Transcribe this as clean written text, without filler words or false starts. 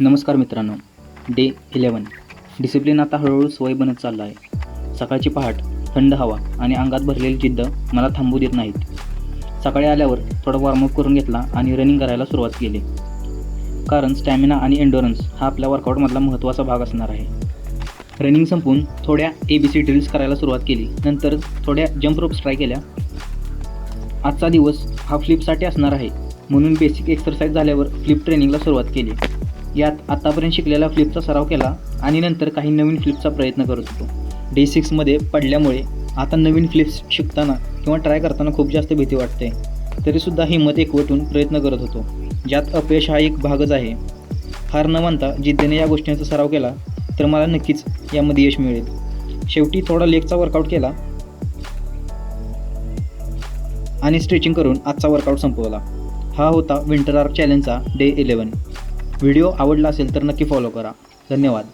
नमस्कार मित्रांनो. Day 11. Discipline आता हळूहळू सवय बनत चालला आहे. सकाळची पहाट, थंड हवा आणि अंगात भरलेली जिद्द मला थांबू देत नाहीत. सकाळी आल्यावर थोडा वॉर्मअप करून घेतला आणि रनिंग करायला सुरुवात केली. कारण स्टॅमिना आणि एंडोरन्स हा आपल्या वर्कआउटमधला महत्त्वाचा भाग असणार आहे. रनिंग संपवून थोड्या ABC ड्रिल्स करायला सुरुवात केली. नंतर थोड्या जंप रोप्स ट्राय केल्या. आजचा दिवस हा फ्लिपसाठी असणार आहे, म्हणून बेसिक एक्सरसाइज झाल्यावर फ्लिप ट्रेनिंगला सुरुवात केली. यात आत्तापर्यंत शिकलेला फ्लिपचा सराव केला आणि नंतर काही नवीन फ्लिपचा प्रयत्न करत होतो. डे 6मध्ये पडल्यामुळे आता नवीन फ्लिप्स शिकताना किंवा ट्राय करताना खूप जास्त भीती वाटते. तरीसुद्धा हिंमत एकवटून प्रयत्न करत होतो, ज्यात अपयश हा एक भागच आहे. हार न मानता जिद्दीने या गोष्टींचा सराव केला तर मला नक्कीच यामध्ये यश मिळेल. शेवटी थोडा लेगचा वर्कआउट केला आणि स्ट्रेचिंग करून आजचा वर्कआउट संपवला. हा होता विंटर आर्क चॅलेंजचा डे 11. व्हिडिओ आवडला असेल तर नक्की फॉलो करा. धन्यवाद.